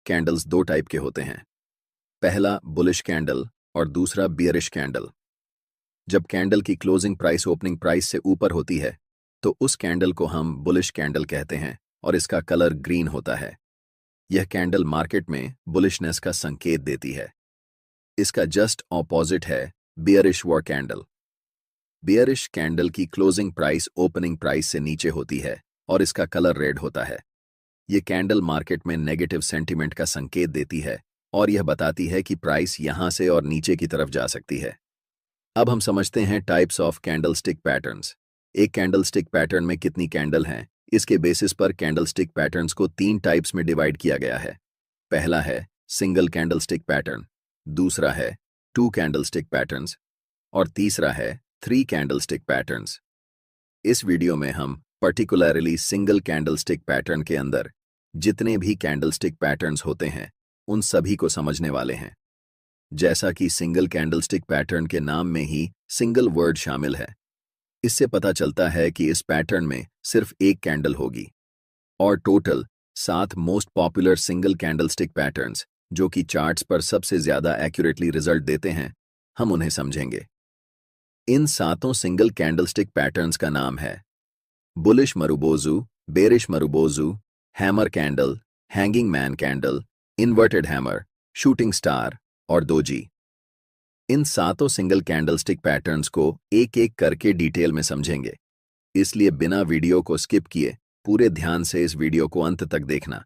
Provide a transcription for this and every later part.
Candles दो type के होते हैं। पहला बुलिश कैंडल और दूसरा बियरिश कैंडल। जब कैंडल की क्लोजिंग प्राइस ओपनिंग प्राइस से ऊपर होती है तो उस कैंडल को हम बुलिश कैंडल कहते हैं और इसका कलर ग्रीन होता है। यह कैंडल मार्केट में बुलिशनेस का संकेत देती है। इसका जस्ट ऑपोजिट है bearish war candle. Bearish candle की क्लोजिंग प्राइस ओपनिंग प्राइस से नीचे होती है और इसका कलर रेड होता है। ये कैंडल मार्केट में नेगेटिव सेंटीमेंट का संकेत देती है और यह बताती है कि प्राइस यहां से और नीचे की तरफ जा सकती है। अब हम समझते हैं टाइप्स ऑफ कैंडलस्टिक पैटर्न्स। एक कैंडलस्टिक पैटर्न में कितनी कैंडल हैं, इसके बेसिस पर कैंडलस्टिक पैटर्न्स को 3 टाइप्स में डिवाइड किया गया है। पहला है सिंगल कैंडलस्टिक पैटर्न, दूसरा है 2 कैंडलस्टिक पैटर्न्स और तीसरा है 3 कैंडलस्टिक पैटर्न्स। इस वीडियो में हम पर्टिकुलरली सिंगल कैंडलस्टिक पैटर्न के अंदर जितने भी कैंडलस्टिक पैटर्न्स होते हैं उन सभी को समझने वाले हैं। जैसा कि सिंगल कैंडलस्टिक पैटर्न के नाम में ही सिंगल वर्ड शामिल है, इससे पता चलता है कि इस पैटर्न में सिर्फ एक कैंडल होगी और total 7 most popular single candlestick patterns जो कि चार्ट्स पर सबसे ज्यादा एक्यूरेटली रिजल्ट देते हैं, हम उन्हें समझेंगे। इन 7 सिंगल कैंडलस्टिक पैटर्न्स का नाम है bullish marubozu, bearish marubozu, hammer candle, hanging man candle, inverted hammer, shooting star और दोजी। इन 7 सिंगल कैंडलस्टिक पैटर्न्स को एक एक करके डिटेल में समझेंगे, इसलिए बिना वीडियो को स्किप किए पूरे ध्यान से इस वीडियो को अंत तक देखना।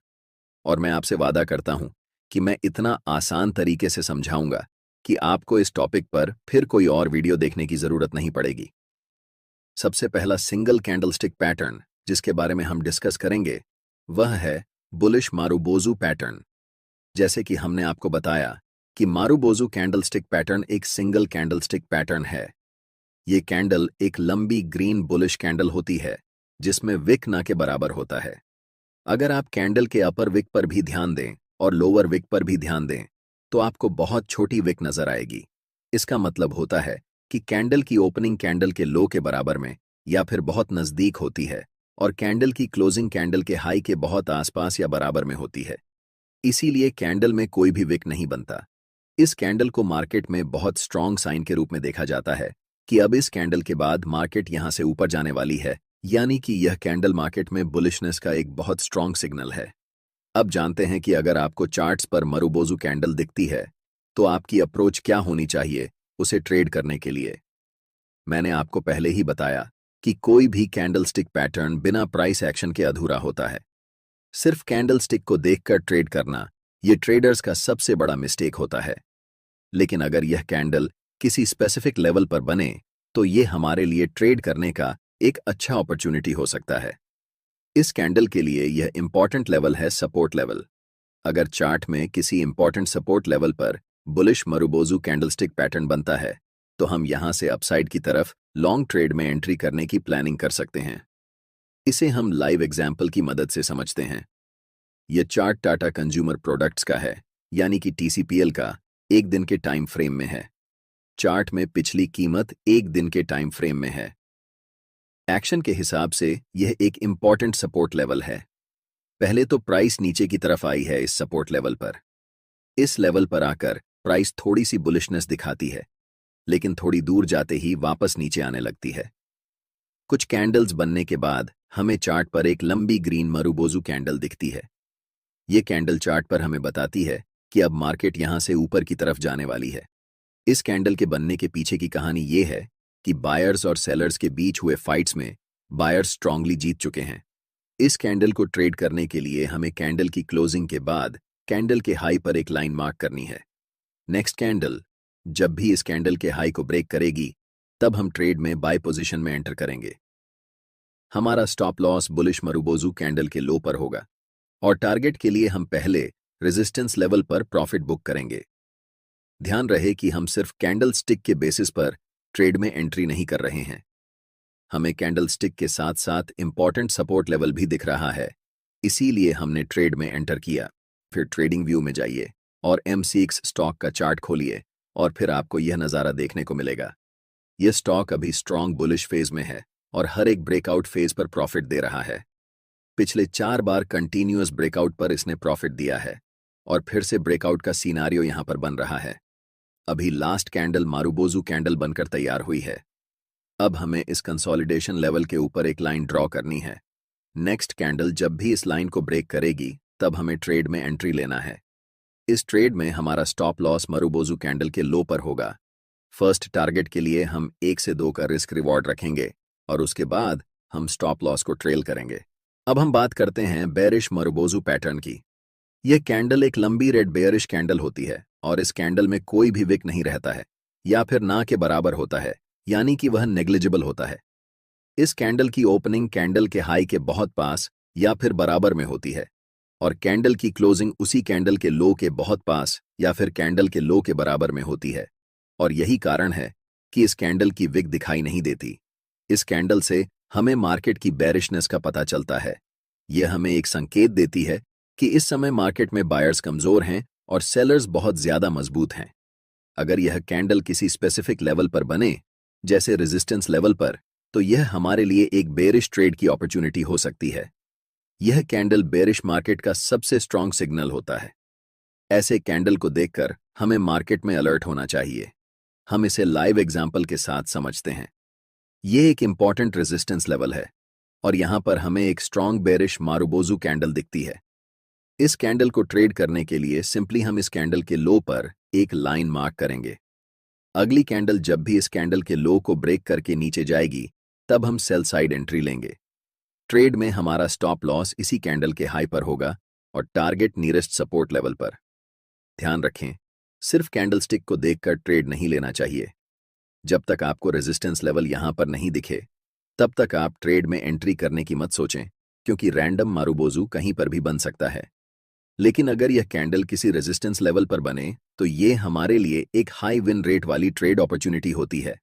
और मैं आपसे वादा करता हूं कि मैं इतना आसान तरीके से समझाऊंगा कि आपको इस टॉपिक पर फिर कोई और वीडियो देखने की जरूरत नहीं पड़ेगी। सबसे पहला सिंगल कैंडलस्टिक पैटर्न जिसके बारे में हम डिस्कस करेंगे वह है बुलिश मारुबोजू पैटर्न। जैसे कि हमने आपको बताया कि मारुबोजू कैंडलस्टिक पैटर्न एक सिंगल कैंडलस्टिक पैटर्न है। ये कैंडल एक लंबी ग्रीन बुलिश कैंडल होती है जिसमें विक ना के बराबर होता है। अगर आप कैंडल के अपर विक पर भी ध्यान दें और लोअर विक पर भी ध्यान दें तो आपको बहुत छोटी विक नजर आएगी। इसका मतलब होता है कि कैंडल की ओपनिंग कैंडल के लो के बराबर में या फिर बहुत नजदीक होती है और कैंडल की क्लोजिंग कैंडल के हाई के बहुत आसपास या बराबर में होती है। इसीलिए कैंडल में कोई भी विक नहीं बनता। इस कैंडल को मार्केट में बहुत स्ट्रॉन्ग साइन के रूप में देखा जाता है कि अब इस कैंडल के बाद मार्केट यहां से ऊपर जाने वाली है, यानी कि यह कैंडल मार्केट में बुलिशनेस का एक बहुत स्ट्रॉन्ग सिग्नल है। अब जानते हैं कि अगर आपको चार्ट्स पर मारुबोजू कैंडल दिखती है तो आपकी अप्रोच क्या होनी चाहिए उसे ट्रेड करने के लिए। मैंने आपको पहले ही बताया कि कोई भी कैंडलस्टिक पैटर्न बिना प्राइस एक्शन के अधूरा होता है। सिर्फ कैंडलस्टिक को देखकर ट्रेड करना ये ट्रेडर्स का सबसे बड़ा मिस्टेक होता है। लेकिन अगर यह कैंडल किसी स्पेसिफिक लेवल पर बने तो ये हमारे लिए ट्रेड करने का एक अच्छा अपॉर्चुनिटी हो सकता है। इस कैंडल के लिए यह इंपॉर्टेंट लेवल है सपोर्ट लेवल। अगर चार्ट में किसी इंपॉर्टेंट सपोर्ट लेवल पर बुलिश मारुबोजू कैंडलस्टिक पैटर्न बनता है तो हम यहां से अपसाइड की तरफ लॉन्ग ट्रेड में एंट्री करने की प्लानिंग कर सकते हैं। इसे हम लाइव एग्जाम्पल की मदद से समझते हैं। यह चार्ट टाटा कंज्यूमर प्रोडक्ट्स का है, यानी कि TCPL का एक दिन के टाइम फ्रेम में है। चार्ट में पिछली कीमत एक दिन के टाइम फ्रेम में है। एक्शन के हिसाब से यह एक इंपॉर्टेंट सपोर्ट लेवल है। पहले तो प्राइस नीचे की तरफ आई है इस सपोर्ट लेवल पर। इस लेवल पर आकर प्राइस थोड़ी सी बुलिशनेस दिखाती है, लेकिन थोड़ी दूर जाते ही वापस नीचे आने लगती है। कुछ कैंडल्स बनने के बाद हमें चार्ट पर एक लंबी ग्रीन मारुबोजू कैंडल दिखती है। ये कैंडल चार्ट पर हमें बताती है कि अब मार्केट यहां से ऊपर की तरफ जाने वाली है। इस कैंडल के बनने के पीछे की कहानी ये है कि बायर्स और सेलर्स के बीच हुए फाइट्स में बायर्स स्ट्रांगली जीत चुके हैं। इस कैंडल को ट्रेड करने के लिए हमें कैंडल की क्लोजिंग के बाद कैंडल के हाई पर एक लाइन मार्क करनी है। नेक्स्ट कैंडल जब भी इस कैंडल के हाई को ब्रेक करेगी तब हम ट्रेड में बाय पोजीशन में एंटर करेंगे। हमारा stop loss bullish marubozu candle के लो पर होगा और टारगेट के लिए हम पहले रेजिस्टेंस लेवल पर प्रॉफिट बुक करेंगे। ध्यान रहे कि हम सिर्फ कैंडल स्टिक के बेसिस पर ट्रेड में एंट्री नहीं कर रहे हैं। हमें कैंडल स्टिक के साथ साथ इंपॉर्टेंट सपोर्ट लेवल भी दिख रहा है, इसीलिए हमने ट्रेड में एंटर किया। फिर ट्रेडिंग व्यू में जाइए और MCX स्टॉक का चार्ट खोलिए और फिर आपको यह नज़ारा देखने को मिलेगा। यह स्टॉक अभी स्ट्रॉन्ग बुलिश फेज में है और हर एक ब्रेकआउट फेज पर प्रॉफिट दे रहा है। पिछले 4 बार कंटिन्यूअस ब्रेकआउट पर इसने प्रॉफिट दिया है। और फिर से ब्रेकआउट का सीनारियो यहां पर बन रहा है। अभी लास्ट कैंडल मारुबोजू कैंडल बनकर तैयार हुई है। अब हमें इस कंसोलिडेशन लेवल के ऊपर एक लाइन ड्रॉ करनी है। नेक्स्ट कैंडल जब भी इस लाइन को ब्रेक करेगी तब हमें ट्रेड में एंट्री लेना है। इस ट्रेड में हमारा स्टॉप लॉस मारुबोजू कैंडल के लो पर होगा। फर्स्ट टारगेट के लिए हम 1 से 2 का रिस्क रिवॉर्ड रखेंगे और उसके बाद हम स्टॉप लॉस को ट्रेल करेंगे। अब हम बात करते हैं बेरिश मारुबोजू पैटर्न की। यह कैंडल एक लंबी रेड बेयरिश कैंडल होती है और इस कैंडल में कोई भी विक नहीं रहता है या फिर ना के बराबर होता है, यानी कि वह नेग्लिजिबल होता है। इस कैंडल की ओपनिंग कैंडल के हाई के बहुत पास या फिर बराबर में होती है और कैंडल की क्लोजिंग उसी कैंडल के लो के बहुत पास या फिर कैंडल के लो के बराबर में होती है। और यही कारण है कि इस कैंडल की विक दिखाई नहीं देती। इस कैंडल से हमें मार्केट की बेरिशनेस का पता चलता है। यह हमें एक संकेत देती है कि इस समय मार्केट में बायर्स कमजोर हैं और सेलर्स बहुत ज्यादा मजबूत हैं। अगर यह कैंडल किसी स्पेसिफिक लेवल पर बने, जैसे रेजिस्टेंस लेवल पर, तो यह हमारे लिए एक बेरिश ट्रेड की अपॉर्चुनिटी हो सकती है। यह कैंडल बेरिश मार्केट का सबसे स्ट्रांग सिग्नल होता है। ऐसे कैंडल को देखकर हमें मार्केट में अलर्ट होना चाहिए। हम इसे लाइव एग्जाम्पल के साथ समझते हैं। यह एक इंपॉर्टेंट रेजिस्टेंस लेवल है और यहां पर हमें एक स्ट्रांग बेरिश मारुबोजू कैंडल दिखती है। इस कैंडल को ट्रेड करने के लिए सिंपली हम इस कैंडल के लो पर एक लाइन मार्क करेंगे। अगली कैंडल जब भी इस कैंडल के लो को ब्रेक करके नीचे जाएगी तब हम सेल साइड एंट्री लेंगे। ट्रेड में हमारा स्टॉप लॉस इसी कैंडल के हाई पर होगा और टारगेट नियरेस्ट सपोर्ट लेवल पर। ध्यान रखें, सिर्फ कैंडलस्टिक को देखकर ट्रेड नहीं लेना चाहिए। जब तक आपको रेजिस्टेंस लेवल यहां पर नहीं दिखे तब तक आप ट्रेड में एंट्री करने की मत सोचें, क्योंकि रैंडम मारुबोजू कहीं पर भी बन सकता है। लेकिन अगर यह कैंडल किसी रेजिस्टेंस लेवल पर बने तो ये हमारे लिए एक हाई विन रेट वाली ट्रेड अपॉर्चुनिटी होती है।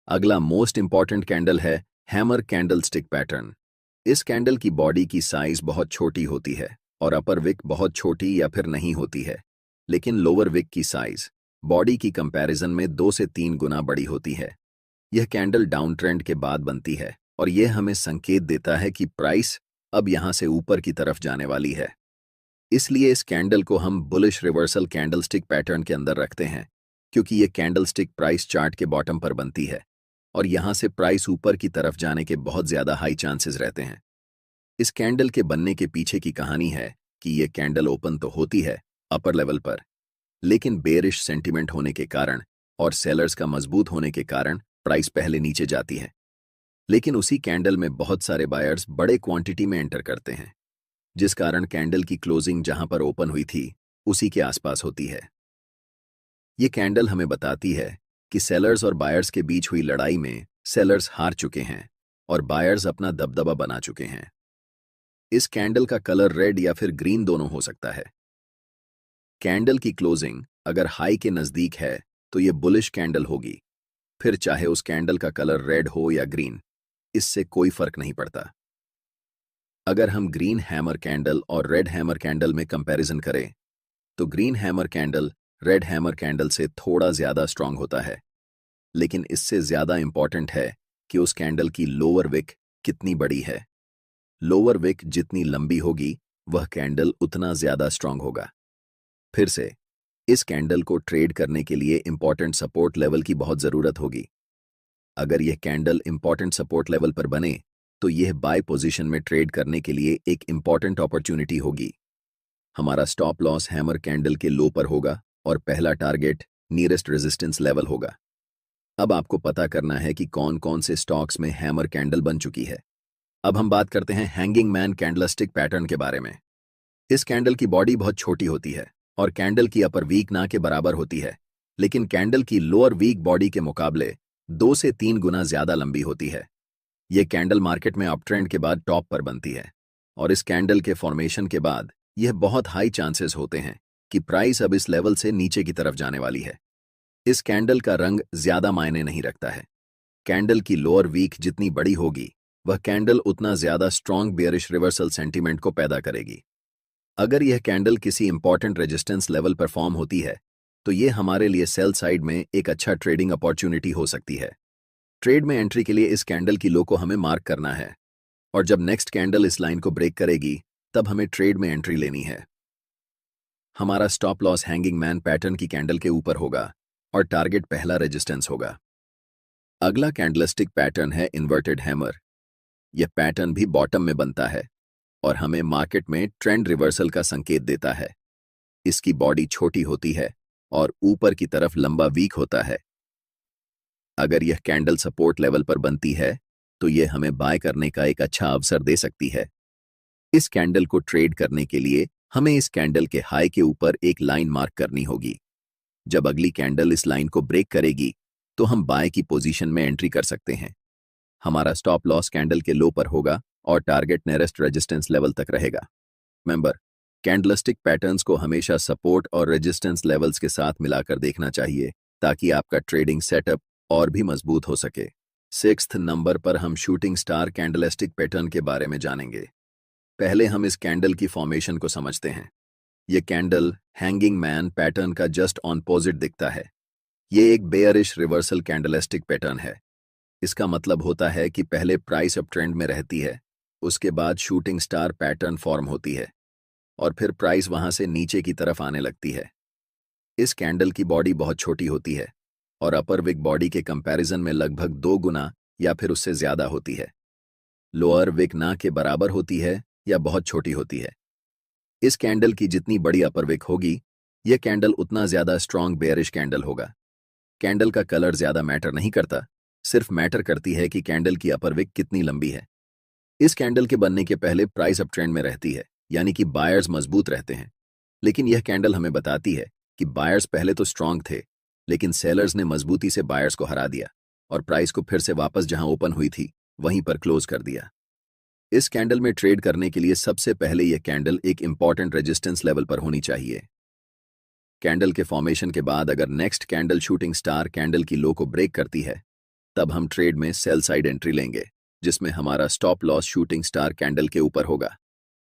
अगला मोस्ट इंपॉर्टेंट कैंडल है हैमर कैंडल स्टिक पैटर्न। इस कैंडल की बॉडी की साइज बहुत छोटी होती है और अपर विक बहुत छोटी या फिर नहीं होती है, लेकिन लोअर विक की साइज बॉडी की कंपैरिजन में 2 से 3 गुना बड़ी होती है। यह कैंडल डाउन ट्रेंड के बाद बनती है और यह हमें संकेत देता है कि प्राइस अब यहां से ऊपर की तरफ जाने वाली है। इसलिए इस कैंडल को हम बुलिश रिवर्सल कैंडलस्टिक पैटर्न के अंदर रखते हैं, क्योंकि यह कैंडलस्टिक प्राइस चार्ट के बॉटम पर बनती है और यहां से प्राइस ऊपर की तरफ जाने के बहुत ज्यादा हाई चांसेस रहते हैं। इस कैंडल के बनने के पीछे की कहानी है कि यह कैंडल ओपन तो होती है अपर लेवल पर, लेकिन बेरिश सेंटिमेंट होने के कारण और सेलर्स का मजबूत होने के कारण प्राइस पहले नीचे जाती है। लेकिन उसी कैंडल में बहुत सारे बायर्स बड़े क्वांटिटी में एंटर करते हैं, जिस कारण कैंडल की क्लोजिंग जहां पर ओपन हुई थी उसी के आसपास होती है। ये कैंडल हमें बताती है कि सेलर्स और बायर्स के बीच हुई लड़ाई में सेलर्स हार चुके हैं और बायर्स अपना दबदबा बना चुके हैं। इस कैंडल का कलर रेड या फिर ग्रीन दोनों हो सकता है। कैंडल की क्लोजिंग अगर हाई के नजदीक है तो यह बुलिश कैंडल होगी, फिर चाहे उस कैंडल का कलर रेड हो या ग्रीन, इससे कोई फर्क नहीं पड़ता। अगर हम ग्रीन हैमर कैंडल और रेड हैमर कैंडल में कंपैरिजन करें तो green hammer candle red hammer candle से थोड़ा ज्यादा स्ट्रांग होता है, लेकिन इससे ज्यादा इंपॉर्टेंट है कि उस कैंडल की लोअर विक कितनी बड़ी है। लोअर विक जितनी लंबी होगी वह कैंडल उतना ज्यादा स्ट्रांग होगा। फिर से इस कैंडल को ट्रेड करने के लिए इंपॉर्टेंट सपोर्ट लेवल की बहुत जरूरत होगी। अगर यह कैंडल इंपॉर्टेंट सपोर्ट लेवल पर बने तो यह बाय पोजीशन में ट्रेड करने के लिए एक इंपॉर्टेंट अपॉर्चुनिटी होगी। हमारा स्टॉप लॉस हैमर कैंडल के लो पर होगा और पहला टारगेट नियरेस्ट रेजिस्टेंस लेवल होगा। अब आपको पता करना है कि कौन कौन से स्टॉक्स में हैमर कैंडल बन चुकी है। अब हम बात करते हैं हैंगिंग मैन कैंडलस्टिक पैटर्न के बारे में। इस कैंडल की बॉडी बहुत छोटी होती है और कैंडल की अपर वीक ना के बराबर होती है, लेकिन कैंडल की लोअर वीक बॉडी के मुकाबले 2 से 3 गुना ज्यादा लंबी होती है। यह कैंडल मार्केट में अप ट्रेंड के बाद टॉप पर बनती है और इस कैंडल के फॉर्मेशन के बाद यह बहुत हाई चांसेस होते हैं कि प्राइस अब इस लेवल से नीचे की तरफ जाने वाली है। इस कैंडल का रंग ज्यादा मायने नहीं रखता है। कैंडल की लोअर वीक जितनी बड़ी होगी वह कैंडल उतना ज्यादा स्ट्रॉन्ग बेयरिश रिवर्सल सेंटीमेंट को पैदा करेगी। अगर यह कैंडल किसी इंपॉर्टेंट रेजिस्टेंस लेवल पर फॉर्म होती है तो यह हमारे लिए सेल साइड में एक अच्छा ट्रेडिंग अपॉर्चुनिटी हो सकती है। ट्रेड में एंट्री के लिए इस कैंडल की लो को हमें मार्क करना है और जब नेक्स्ट कैंडल इस लाइन को ब्रेक करेगी तब हमें ट्रेड में एंट्री लेनी है। हमारा stop loss hanging man pattern की कैंडल के ऊपर होगा और टारगेट पहला रेजिस्टेंस होगा। अगला कैंडलस्टिक पैटर्न है इन्वर्टेड हैमर। यह पैटर्न भी बॉटम में बनता है और हमें मार्केट में ट्रेंड रिवर्सल का संकेत देता है। इसकी बॉडी छोटी होती है और ऊपर की तरफ लंबा वीक होता है। अगर यह कैंडल सपोर्ट लेवल पर बनती है तो यह हमें बाय करने का एक अच्छा अवसर दे सकती है। इस कैंडल को ट्रेड करने के लिए हमें इस कैंडल के हाई के ऊपर एक लाइन मार्क करनी होगी। जब अगली कैंडल इस लाइन को ब्रेक करेगी तो हम बाय की पोजीशन में एंट्री कर सकते हैं। हमारा स्टॉप लॉस कैंडल के लो पर होगा और टारगेट नियरेस्ट रेजिस्टेंस लेवल तक रहेगा। मेंबर, कैंडलस्टिक पैटर्न्स को हमेशा सपोर्ट और रेजिस्टेंस लेवल्स के साथ मिलाकर देखना चाहिए ताकि आपका ट्रेडिंग सेटअप और भी मजबूत हो सके। 6th नंबर पर हम शूटिंग स्टार कैंडलस्टिक पैटर्न के बारे में जानेंगे। पहले हम इस कैंडल की फॉर्मेशन को समझते हैं। यह कैंडल हैंगिंग मैन पैटर्न का जस्ट ऑपोजिट दिखता है। यह एक बेयरिश रिवर्सल कैंडलस्टिक पैटर्न है। इसका मतलब होता है कि पहले प्राइस अप ट्रेंड में रहती है, उसके बाद शूटिंग स्टार पैटर्न फॉर्म होती है और फिर प्राइस वहां से नीचे की तरफ आने लगती है। इस कैंडल की बॉडी बहुत छोटी होती है और अपर विक बॉडी के कंपैरिजन में लगभग 2 गुना या फिर उससे ज्यादा होती है। लोअर विक ना के बराबर होती है या बहुत छोटी होती है। इस कैंडल की जितनी बड़ी अपर विक होगी, यह कैंडल उतना ज्यादा स्ट्रॉन्ग बेयरिश कैंडल होगा। कैंडल का कलर ज्यादा मैटर नहीं करता, सिर्फ मैटर करती है कि कैंडल की अपर विक कितनी लंबी है। इस कैंडल के बनने के पहले प्राइस अप ट्रेंड में रहती है, यानी कि बायर्स मजबूत रहते हैं। लेकिन यह कैंडल हमें बताती है कि बायर्स पहले तो स्ट्रांग थे, लेकिन सेलर्स ने मजबूती से बायर्स को हरा दिया और प्राइस को फिर से वापस जहां ओपन हुई थी वहीं पर क्लोज कर दिया। इस कैंडल में ट्रेड करने के लिए सबसे पहले यह कैंडल एक इंपॉर्टेंट रेजिस्टेंस लेवल पर होनी चाहिए। कैंडल के फॉर्मेशन के बाद अगर next candle shooting star candle की लो को ब्रेक करती है, तब हम ट्रेड में सेल साइड एंट्री लेंगे, जिसमें हमारा stop loss shooting star candle के ऊपर होगा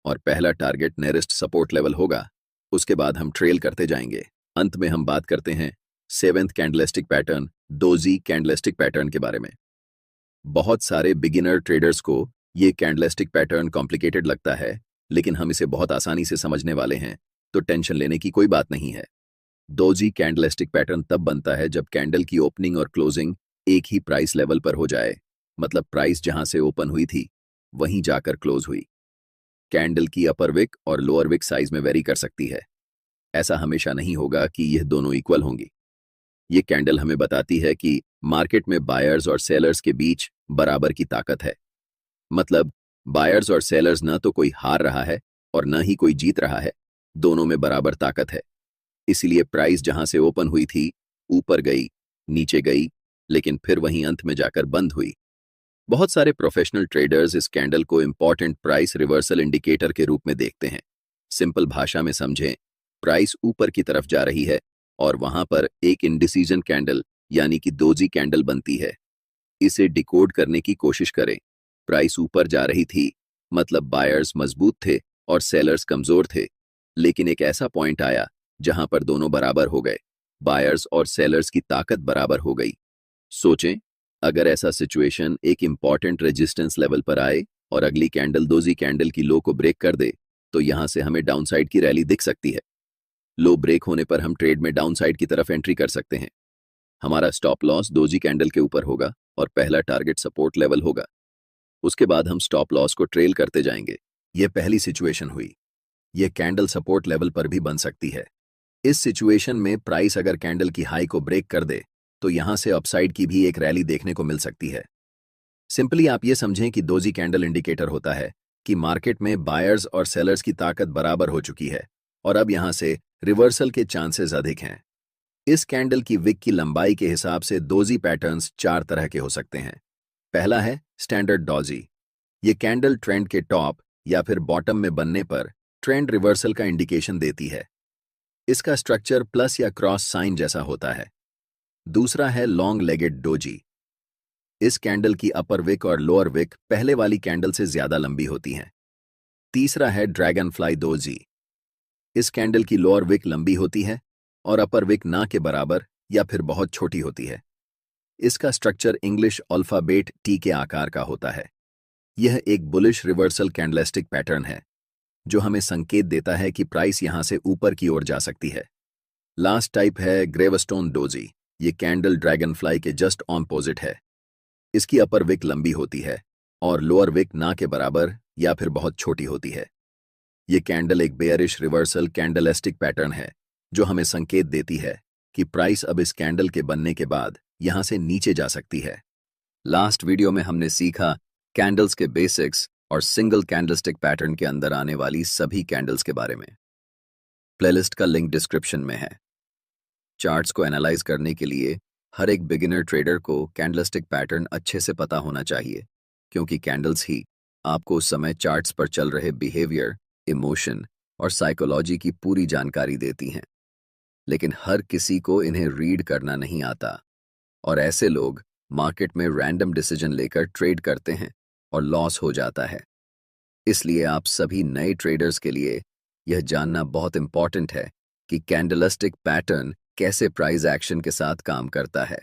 और पहला टारगेट नियरेस्ट सपोर्ट लेवल होगा। उसके बाद हम ट्रेल करते जाएंगे। अंत में हम बात करते हैं 7th candlestick pattern, doji candlestick pattern के बारे में। बहुत सारे बिगिनर ट्रेडर्स को ये कैंडलस्टिक पैटर्न कॉम्प्लिकेटेड लगता है, लेकिन हम इसे बहुत आसानी से समझने वाले हैं, तो टेंशन लेने की कोई बात नहीं है। डोजी कैंडलस्टिक पैटर्न तब बनता है जब कैंडल की ओपनिंग और क्लोजिंग एक ही प्राइस लेवल पर हो जाए, मतलब प्राइस जहां से ओपन हुई थी वहीं जाकर क्लोज हुई। कैंडल की अपर विक और लोअर विक साइज में वेरी कर सकती है। ऐसा हमेशा नहीं होगा कि यह दोनों इक्वल होंगी। ये कैंडल हमें बताती है कि मार्केट में बायर्स और सेलर्स के बीच बराबर की ताकत है। मतलब बायर्स और सेलर्स न तो कोई हार रहा है और न ही कोई जीत रहा है, दोनों में बराबर ताकत है। इसलिए प्राइस जहां से ओपन हुई थी ऊपर गई, नीचे गई, लेकिन फिर वहीं अंत में जाकर बंद हुई। बहुत सारे प्रोफेशनल ट्रेडर्स इस कैंडल को इंपॉर्टेंट प्राइस रिवर्सल इंडिकेटर के रूप में देखते हैं। सिंपल भाषा में समझें, प्राइस ऊपर की तरफ जा रही है और वहां पर एक इंडिसीजन कैंडल यानी कि डोजी कैंडल बनती है। इसे डिकोड करने की कोशिश करें। प्राइस ऊपर जा रही थी, मतलब बायर्स मजबूत थे और सेलर्स कमजोर थे, लेकिन एक ऐसा पॉइंट आया जहां पर दोनों बराबर हो गए, बायर्स और सेलर्स की ताकत बराबर हो गई। सोचें, अगर ऐसा सिचुएशन एक इंपॉर्टेंट रेजिस्टेंस लेवल पर आए और अगली कैंडल डोजी कैंडल की लो को ब्रेक कर दे, तो यहां से हमें डाउनसाइड की रैली दिख सकती है। लो ब्रेक होने पर हम ट्रेड में डाउनसाइड की तरफ एंट्री कर सकते हैं। हमारा स्टॉप लॉस डोजी कैंडल के ऊपर होगा और पहला टारगेट सपोर्ट लेवल होगा। उसके बाद हम स्टॉप लॉस को ट्रेल करते जाएंगे। यह पहली सिचुएशन हुई। यह कैंडल सपोर्ट लेवल पर भी बन सकती है। इस सिचुएशन में प्राइस अगर कैंडल की हाई को ब्रेक कर दे तो यहां से अपसाइड की भी एक रैली देखने को मिल सकती है। सिंपली आप ये समझें कि डोजी कैंडल इंडिकेटर होता है कि मार्केट में बायर्स और सेलर्स की ताकत बराबर हो चुकी है और अब यहां से रिवर्सल के चांसेस अधिक हैं। इस कैंडल की विक की लंबाई के हिसाब से डोजी पैटर्न्स 4 तरह के हो सकते हैं। पहला है स्टैंडर्ड डोजी। ये कैंडल ट्रेंड के टॉप या फिर बॉटम में बनने पर ट्रेंड रिवर्सल का इंडिकेशन देती है। इसका स्ट्रक्चर प्लस या क्रॉस साइन जैसा होता है। दूसरा है लॉन्ग लेगेड डोजी। इस कैंडल की अपर विक और लोअर विक पहले वाली कैंडल से ज्यादा लंबी होती हैं। तीसरा है ड्रैगन फ्लाई डोजी। इस कैंडल की लोअर विक लंबी होती है और अपर विक ना के बराबर या फिर बहुत छोटी होती है। इसका स्ट्रक्चर इंग्लिश अल्फाबेट टी के आकार का होता है। यह एक बुलिश रिवर्सल कैंडलस्टिक पैटर्न है। जो हमें संकेत देता है कि प्राइस यहां से ऊपर की ओर जा सकती है। लास्ट टाइप है ग्रेवस्टोन डोजी। ये कैंडल ड्रैगन फ्लाई के जस्ट ऑपोजिट है। इसकी अपर विक लंबी होती है और लोअर विक ना के बराबर या फिर बहुत छोटी होती है। ये कैंडल एक बेयरिश रिवर्सल कैंडलस्टिक पैटर्न है जो हमें संकेत देती है कि प्राइस अब इस कैंडल के बनने के बाद यहां से नीचे जा सकती है। लास्ट वीडियो में हमने सीखा कैंडल्स के बेसिक्स और सिंगल कैंडलस्टिक पैटर्न के अंदर आने वाली सभी कैंडल्स के बारे में। प्लेलिस्ट का लिंक डिस्क्रिप्शन में है। चार्ट्स को एनालाइज करने के लिए हर एक बिगिनर ट्रेडर को कैंडलस्टिक पैटर्न अच्छे से पता होना चाहिए, क्योंकि कैंडल्स ही आपको उस समय चार्ट्स पर चल रहे बिहेवियर, इमोशन और साइकोलॉजी की पूरी जानकारी देती हैं। लेकिन हर किसी को इन्हें रीड करना नहीं आता और ऐसे लोग मार्केट में रैंडम डिसीजन लेकर ट्रेड करते हैं और लॉस हो जाता है। इसलिए आप सभी नए ट्रेडर्स के लिए यह जानना बहुत इंपॉर्टेंट है कि कैंडलस्टिक पैटर्न कैसे प्राइस एक्शन के साथ काम करता है,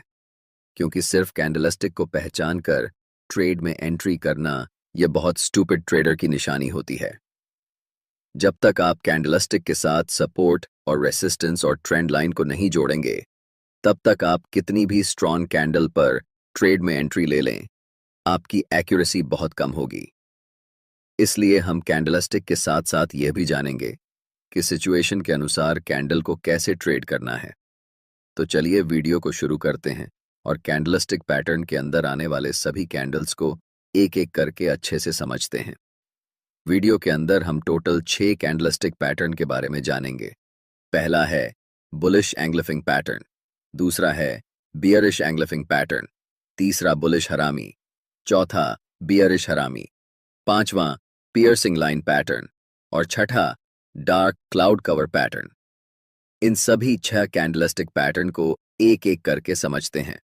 क्योंकि सिर्फ कैंडलस्टिक को पहचान कर ट्रेड में एंट्री करना यह बहुत स्टूपिड ट्रेडर की निशानी होती है। जब तक आप कैंडलस्टिक के साथ सपोर्ट और रेसिस्टेंस और ट्रेंड लाइन को नहीं जोड़ेंगे, तब तक आप कितनी भी स्ट्रॉन्ग कैंडल पर ट्रेड में एंट्री ले लें, आपकी एक्यूरेसी बहुत कम होगी। इसलिए हम कैंडलस्टिक के साथ साथ यह भी जानेंगे कि सिचुएशन के अनुसार कैंडल को कैसे ट्रेड करना है। तो चलिए वीडियो को शुरू करते हैं और कैंडलस्टिक पैटर्न के अंदर आने वाले सभी कैंडल्स को एक एक करके अच्छे से समझते हैं। वीडियो के अंदर हम टोटल 6 कैंडलस्टिक पैटर्न के बारे में जानेंगे। पहला है बुलिश एंग्लिफिंग पैटर्न, दूसरा है बियरिश एंग्लिफिंग पैटर्न, तीसरा बुलिश हरामी, चौथा बियरिश हरामी, पांचवां पियर्सिंग लाइन पैटर्न और छठा डार्क क्लाउड कवर पैटर्न। इन सभी 6 कैंडलस्टिक पैटर्न को एक एक करके समझते हैं।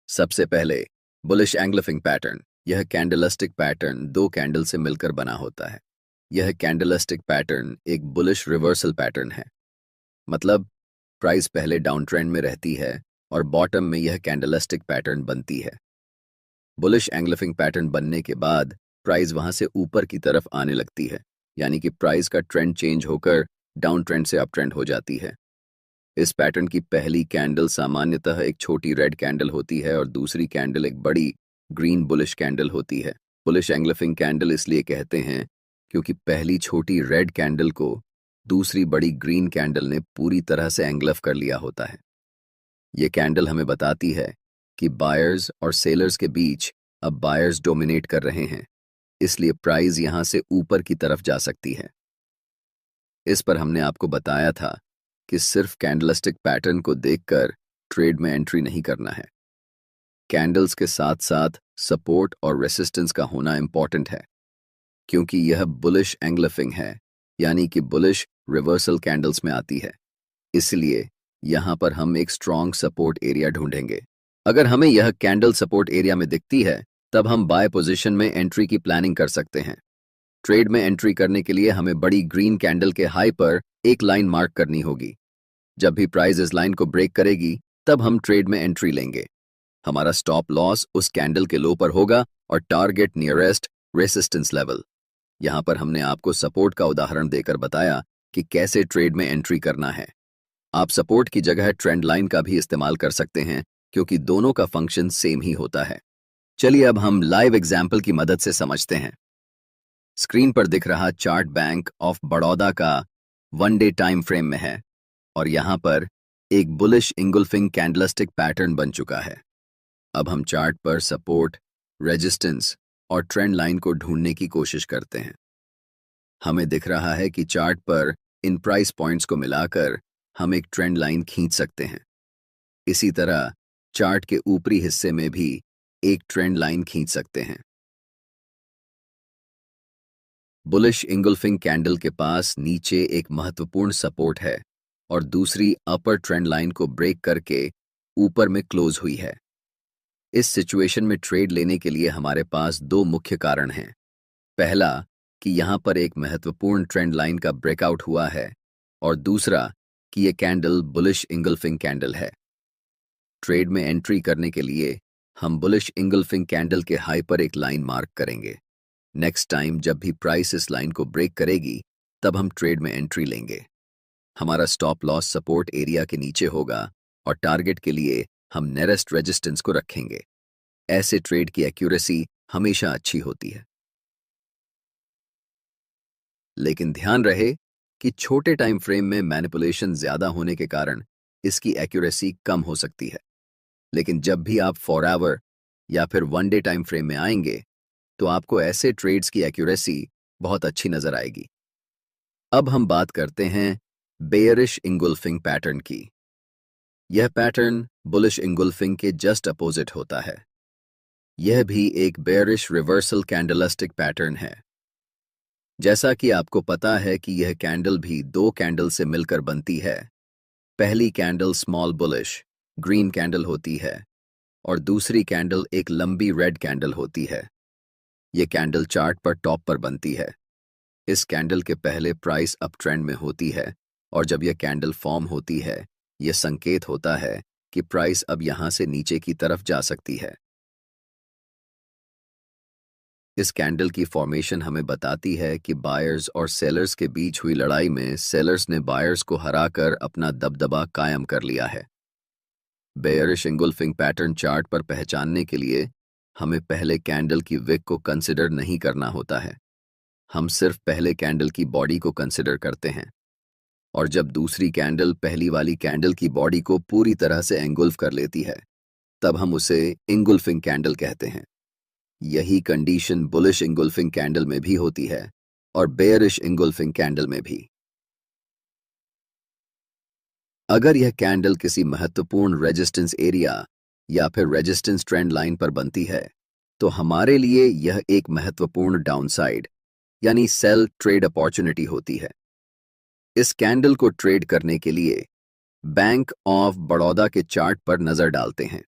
सबसे पहले बुलिश एंग्लिफिंग पैटर्न। यह कैंडलस्टिक पैटर्न 2 कैंडल से मिलकर बना होता है। यह कैंडलस्टिक पैटर्न एक बुलिश रिवर्सल पैटर्न है, मतलब प्राइस पहले डाउन ट्रेंड में रहती है और बॉटम में यह कैंडलस्टिक पैटर्न बनती है। बुलिश एंग्लिफिंग पैटर्न बनने के बाद प्राइस वहां से ऊपर की तरफ आने लगती है, यानी कि प्राइस का ट्रेंड चेंज होकर डाउन ट्रेंड से अप ट्रेंड हो जाती है। इस पैटर्न की पहली कैंडल सामान्यतः एक छोटी रेड कैंडल होती है और दूसरी कैंडल एक बड़ी ग्रीन बुलिश कैंडल होती है। बुलिश एंग्लिफिंग कैंडल इसलिए कहते हैं क्योंकि पहली छोटी रेड कैंडल को दूसरी बड़ी ग्रीन कैंडल ने पूरी तरह से एंग्लफ कर लिया होता है। ये कैंडल हमें बताती है कि बायर्स और सेलर्स के बीच अब बायर्स डोमिनेट कर रहे हैं, इसलिए प्राइस यहां से ऊपर की तरफ जा सकती है। इस पर हमने आपको बताया था कि सिर्फ कैंडलस्टिक पैटर्न को देखकर ट्रेड में एंट्री नहीं करना है। कैंडल्स के साथ साथ सपोर्ट और रेसिस्टेंस का होना इंपॉर्टेंट है, क्योंकि यह बुलिश एंग्लिफिंग है, यानी कि बुलिश रिवर्सल कैंडल्स में आती है। इसलिए यहां पर हम एक स्ट्रॉन्ग सपोर्ट एरिया ढूंढेंगे। अगर हमें यह कैंडल सपोर्ट एरिया में दिखती है, तब हम बाय पोजीशन में एंट्री की प्लानिंग कर सकते हैं। ट्रेड में एंट्री करने के लिए हमें बड़ी ग्रीन कैंडल के हाई पर एक लाइन मार्क करनी होगी। जब भी प्राइस इस लाइन को ब्रेक करेगी, तब हम ट्रेड में एंट्री लेंगे। हमारा स्टॉप लॉस उस कैंडल के लो पर होगा और टारगेट नियरेस्ट रेसिस्टेंस लेवल। यहां पर हमने आपको सपोर्ट का उदाहरण देकर बताया कि कैसे ट्रेड में एंट्री करना है। आप सपोर्ट की जगह ट्रेंड लाइन का भी इस्तेमाल कर सकते हैं, क्योंकि दोनों का फंक्शन सेम ही होता है। चलिए अब हम लाइव एग्जाम्पल की मदद से समझते हैं। स्क्रीन पर दिख रहा चार्ट बैंक ऑफ बड़ौदा का 1 डे टाइम फ्रेम में है और यहां पर एक बुलिश इंगुल्फिंग कैंडलस्टिक पैटर्न बन चुका है। अब हम चार्ट पर सपोर्ट, रेजिस्टेंस और ट्रेंड लाइन को ढूंढने की कोशिश करते हैं। हमें दिख रहा है कि चार्ट पर इन प्राइस पॉइंट्स को मिलाकर हम एक ट्रेंड लाइन खींच सकते हैं। इसी तरह चार्ट के ऊपरी हिस्से में भी एक ट्रेंड लाइन खींच सकते हैं। बुलिश इंगुल्फिंग कैंडल के पास नीचे एक महत्वपूर्ण सपोर्ट है और दूसरी अपर ट्रेंड लाइन को ब्रेक करके ऊपर में क्लोज हुई है। इस सिचुएशन में ट्रेड लेने के लिए हमारे पास 2 मुख्य कारण हैं। पहला कि यहां पर एक महत्वपूर्ण ट्रेंड लाइन का ब्रेकआउट हुआ है और दूसरा कि यह कैंडल बुलिश इंगल्फिंग कैंडल है। ट्रेड में एंट्री करने के लिए हम बुलिश इंगल्फिंग कैंडल के हाई पर एक लाइन मार्क करेंगे। नेक्स्ट टाइम जब भी प्राइस इस लाइन को ब्रेक करेगी, तब हम ट्रेड में एंट्री लेंगे। हमारा स्टॉप लॉस सपोर्ट एरिया के नीचे होगा और टारगेट के लिए हम नियरेस्ट रेजिस्टेंस को रखेंगे। ऐसे ट्रेड की एक्यूरेसी हमेशा अच्छी होती है। लेकिन ध्यान रहे कि छोटे टाइम फ्रेम में मैनिपुलेशन ज्यादा होने के कारण इसकी एक्यूरेसी कम हो सकती है। लेकिन जब भी आप 4 आवर या फिर 1 डे टाइम फ्रेम में आएंगे तो आपको ऐसे ट्रेड्स की एक्यूरेसी बहुत अच्छी नजर आएगी। अब हम बात करते हैं बेयरिश इंगुल्फिंग पैटर्न की। यह पैटर्न बुलिश इंगुल्फिंग के जस्ट अपोजिट होता है। यह भी एक बेयरिश रिवर्सल कैंडलिस्टिक पैटर्न है। जैसा कि आपको पता है कि यह कैंडल भी 2 कैंडल से मिलकर बनती है। पहली candle small bullish green candle होती है और दूसरी कैंडल एक लंबी रेड कैंडल होती है। यह कैंडल चार्ट पर टॉप पर बनती है। इस कैंडल के पहले प्राइस अप ट्रेंड में होती है और जब यह कैंडल फॉर्म होती है यह संकेत होता है कि प्राइस अब यहां से नीचे की तरफ जा सकती है। इस कैंडल की फॉर्मेशन हमें बताती है कि बायर्स और सेलर्स के बीच हुई लड़ाई में सेलर्स ने बायर्स को हराकर अपना दबदबा कायम कर लिया है। बेयरिश इंगुल्फिंग पैटर्न चार्ट पर पहचानने के लिए हमें पहले कैंडल की विक को कंसिडर नहीं करना होता है। हम सिर्फ पहले कैंडल की बॉडी को कंसिडर करते हैं और जब दूसरी कैंडल पहली वाली कैंडल की बॉडी को पूरी तरह से एंगुल्फ कर लेती है तब हम उसे इंगुल्फिंग कैंडल कहते हैं। यही कंडीशन बुलिश इंगुल्फिंग कैंडल में भी होती है और बेयरिश इंगुल्फिंग कैंडल में भी। अगर यह कैंडल किसी महत्वपूर्ण रेजिस्टेंस एरिया या फिर रेजिस्टेंस ट्रेंड लाइन पर बनती है तो हमारे लिए यह एक महत्वपूर्ण डाउनसाइड यानी सेल ट्रेड अपॉर्चुनिटी होती है। इस कैंडल को ट्रेड करने के लिए बैंक ऑफ बड़ौदा के चार्ट पर नजर डालते हैं।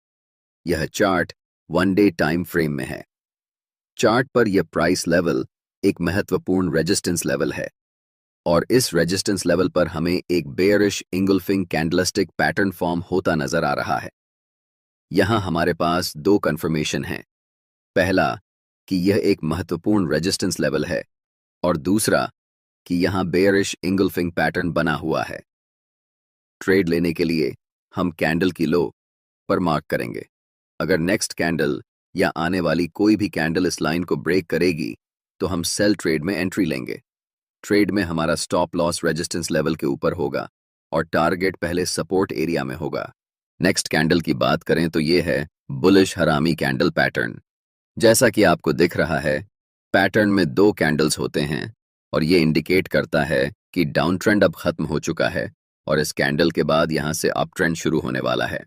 यह चार्ट 1 डे टाइम फ्रेम में है। चार्ट पर यह प्राइस लेवल एक महत्वपूर्ण रेजिस्टेंस लेवल है और इस रेजिस्टेंस लेवल पर हमें एक बेयरिश इंगुल्फिंग कैंडलिस्टिक पैटर्न फॉर्म होता नजर आ रहा है। यहां हमारे पास 2 कंफर्मेशन हैं। पहला कि यह एक महत्वपूर्ण रेजिस्टेंस लेवल है और दूसरा कि यहां बेयरिश इंगुल्फिंग पैटर्न बना हुआ है। ट्रेड लेने के लिए हम कैंडल की लो पर मार्क करेंगे। अगर नेक्स्ट कैंडल या आने वाली कोई भी कैंडल इस लाइन को ब्रेक करेगी तो हम सेल ट्रेड में एंट्री लेंगे। ट्रेड में हमारा स्टॉप लॉस रेजिस्टेंस लेवल के ऊपर होगा और टारगेट पहले सपोर्ट एरिया में होगा। नेक्स्ट कैंडल की बात करें तो यह है बुलिश हरामी कैंडल पैटर्न। जैसा कि आपको दिख रहा है पैटर्न में 2 कैंडल्स होते हैं और ये इंडिकेट करता है कि डाउन ट्रेंड अब खत्म हो चुका है और इस कैंडल के बाद यहां से अप ट्रेंड शुरू होने वाला है।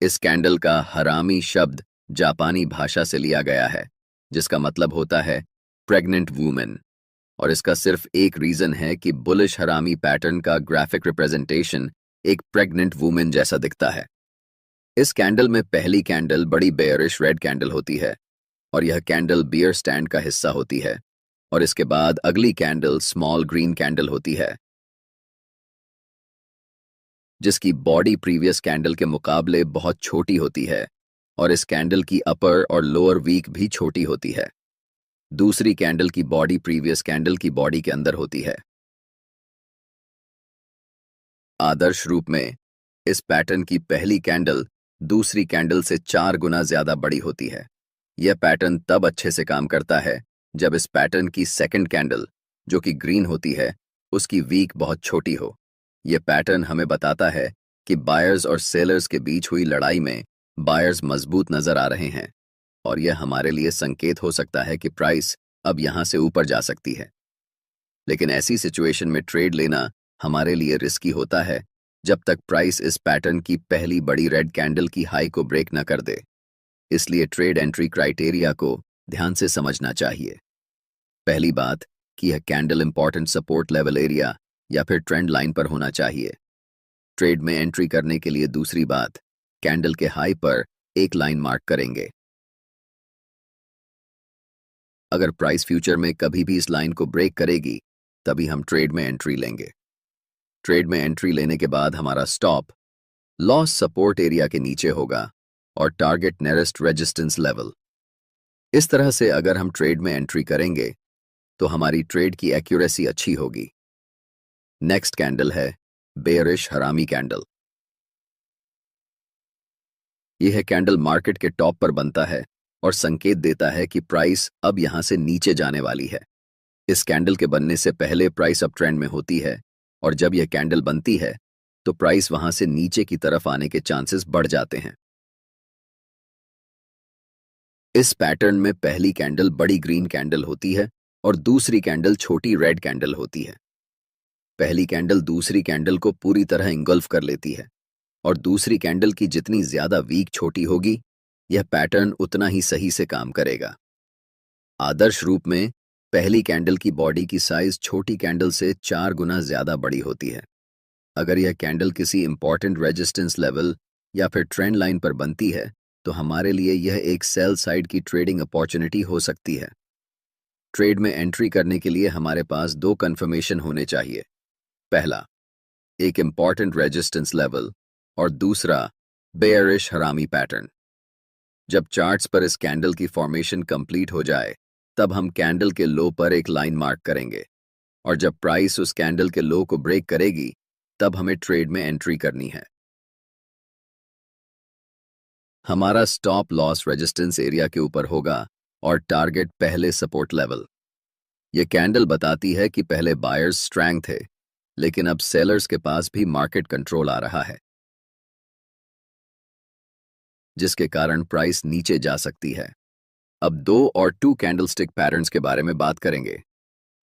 इस कैंडल का हरामी शब्द जापानी भाषा से लिया गया है जिसका मतलब होता है प्रेग्नेंट वुमेन और इसका सिर्फ एक रीजन है कि बुलिश हरामी पैटर्न का ग्राफिक रिप्रेजेंटेशन एक प्रेग्नेंट वुमेन जैसा दिखता है। इस कैंडल में पहली कैंडल बड़ी बेयरिश रेड कैंडल होती है और यह कैंडल बियर स्टैंड का हिस्सा होती है और इसके बाद अगली कैंडल स्मॉल ग्रीन कैंडल होती है जिसकी बॉडी प्रीवियस कैंडल के मुकाबले बहुत छोटी होती है और इस कैंडल की अपर और लोअर वीक भी छोटी होती है। दूसरी कैंडल की बॉडी प्रीवियस कैंडल की बॉडी के अंदर होती है। आदर्श रूप में इस पैटर्न की पहली कैंडल दूसरी कैंडल से 4 गुना ज्यादा बड़ी होती है। यह पैटर्न तब अच्छे से काम करता है जब इस पैटर्न की सेकंड कैंडल जो कि ग्रीन होती है उसकी वीक बहुत छोटी हो। यह पैटर्न हमें बताता है कि बायर्स और सेलर्स के बीच हुई लड़ाई में बायर्स मजबूत नजर आ रहे हैं और यह हमारे लिए संकेत हो सकता है कि प्राइस अब यहां से ऊपर जा सकती है। लेकिन ऐसी सिचुएशन में ट्रेड लेना हमारे लिए रिस्की होता है जब तक प्राइस इस पैटर्न की पहली बड़ी रेड कैंडल की हाई को ब्रेक न कर दे। इसलिए ट्रेड एंट्री क्राइटेरिया को ध्यान से समझना चाहिए। पहली बात कि यह candle important support level area या फिर ट्रेंड लाइन पर होना चाहिए। ट्रेड में एंट्री करने के लिए दूसरी बात कैंडल के हाई पर एक लाइन मार्क करेंगे। अगर प्राइस फ्यूचर में कभी भी इस लाइन को ब्रेक करेगी तभी हम ट्रेड में एंट्री लेंगे। ट्रेड में एंट्री लेने के बाद हमारा स्टॉप लॉस सपोर्ट एरिया के नीचे होगा और टारगेट नियरेस्ट रेजिस्टेंस लेवल। इस तरह से अगर हम ट्रेड में एंट्री करेंगे तो हमारी ट्रेड की एक्यूरेसी अच्छी होगी नेक्स्ट कैंडल है बेयरिश हरामी कैंडल। यह कैंडल मार्केट के टॉप पर बनता है और संकेत देता है कि प्राइस अब यहां से नीचे जाने वाली है। इस कैंडल के बनने से पहले प्राइस अप ट्रेंड में होती है और जब यह कैंडल बनती है तो प्राइस वहां से नीचे की तरफ आने के चांसेस बढ़ जाते हैं। इस पैटर्न में पहली कैंडल बड़ी ग्रीन कैंडल होती है और दूसरी कैंडल छोटी रेड कैंडल होती है। पहली कैंडल दूसरी कैंडल को पूरी तरह इंगल्फ कर लेती है और दूसरी कैंडल की जितनी ज्यादा वीक छोटी होगी, यह पैटर्न उतना ही सही से काम करेगा। आदर्श रूप में पहली कैंडल की बॉडी की साइज छोटी कैंडल से 4 गुना ज्यादा बड़ी होती है। अगर यह कैंडल किसी इंपॉर्टेंट रेजिस्टेंस लेवल या फिर ट्रेंड लाइन पर बनती है तो हमारे लिए यह एक सेल साइड की ट्रेडिंग अपॉर्चुनिटी हो सकती है। ट्रेड में एंट्री करने के लिए हमारे पास 2 कंफर्मेशन होने चाहिए। पहला, एक इंपॉर्टेंट रेजिस्टेंस लेवल और दूसरा बेयरिश हरामी पैटर्न। जब चार्ट्स पर इस कैंडल की फॉर्मेशन कंप्लीट हो जाए तब हम कैंडल के लो पर एक लाइन मार्क करेंगे और जब प्राइस उस कैंडल के लो को ब्रेक करेगी तब हमें ट्रेड में एंट्री करनी है। हमारा स्टॉप लॉस रेजिस्टेंस एरिया के ऊपर होगा और टारगेट पहले सपोर्ट लेवल। यह कैंडल बताती है कि पहले बायर्स स्ट्रांग थे लेकिन अब सेलर्स के पास भी मार्केट कंट्रोल आ रहा है, जिसके कारण प्राइस नीचे जा सकती है। अब 2 और 2 कैंडलस्टिक पैटर्न्स के बारे में बात करेंगे।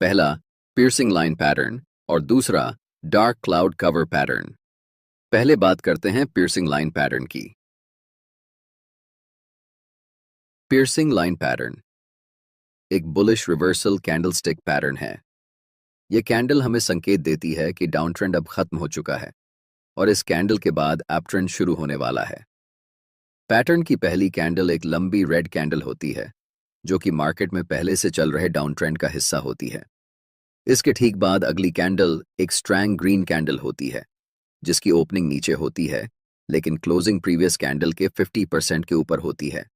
पहला पियर्सिंग लाइन पैटर्न और दूसरा डार्क क्लाउड कवर पैटर्न। पहले बात करते हैं पियर्सिंग लाइन पैटर्न की। पियर्सिंग लाइन पैटर्न एक बुलिश रिवर्सल कैंडलस्टिक पैटर्न है। यह कैंडल हमें संकेत देती है कि डाउन ट्रेंड अब खत्म हो चुका है और इस कैंडल के बाद अप ट्रेंड शुरू होने वाला है। पैटर्न की पहली कैंडल एक लंबी रेड कैंडल होती है जो कि मार्केट में पहले से चल रहे डाउन ट्रेंड का हिस्सा होती है। इसके ठीक बाद अगली कैंडल एक स्ट्रॉन्ग ग्रीन कैंडल होती है जिसकी ओपनिंग नीचे होती है लेकिन क्लोजिंग प्रीवियस कैंडल के 50% के ऊपर होती है।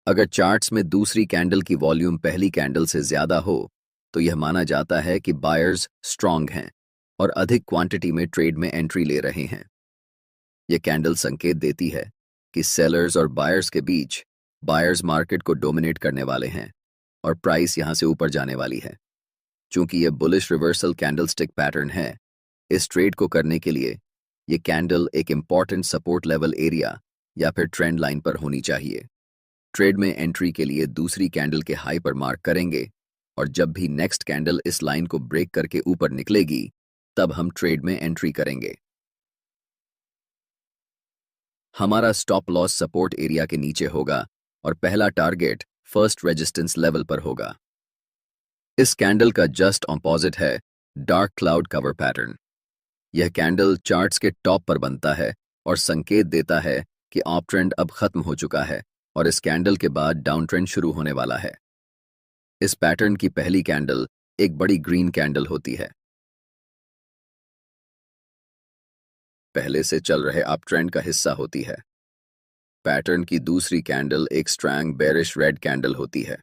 अगर चार्ट्स में दूसरी कैंडल की वॉल्यूम पहली कैंडल से ज्यादा हो तो यह माना जाता है कि बायर्स स्ट्रांग हैं और अधिक क्वांटिटी में ट्रेड में एंट्री ले रहे हैं। यह कैंडल संकेत देती है कि सेलर्स और बायर्स के बीच बायर्स मार्केट को डोमिनेट करने वाले हैं और प्राइस यहां से ऊपर जाने वाली है। चूंकि यह बुलिश रिवर्सल कैंडलस्टिक पैटर्न है, इस ट्रेड को करने के लिए यह कैंडल एक इंपॉर्टेंट सपोर्ट लेवल एरिया या फिर ट्रेंड लाइन पर होनी चाहिए। ट्रेड में एंट्री के लिए दूसरी कैंडल के हाई पर मार्क करेंगे और जब भी नेक्स्ट कैंडल इस लाइन को ब्रेक करके ऊपर निकलेगी तब हम ट्रेड में एंट्री करेंगे। हमारा स्टॉप लॉस सपोर्ट एरिया के नीचे होगा और पहला टारगेट फर्स्ट रेजिस्टेंस लेवल पर होगा। इस कैंडल का जस्ट ऑपोजिट है डार्क क्लाउड कवर पैटर्न। यह कैंडल चार्ट्स के टॉप पर बनता है और संकेत देता है कि अप ट्रेंड अब खत्म हो चुका है और इस कैंडल के बाद डाउन ट्रेंड शुरू होने वाला है। इस पैटर्न की पहली कैंडल एक बड़ी ग्रीन कैंडल होती है, पहले से चल रहे अप ट्रेंड का हिस्सा होती है। पैटर्न की दूसरी कैंडल एक स्ट्रॉन्ग बेरिश रेड कैंडल होती है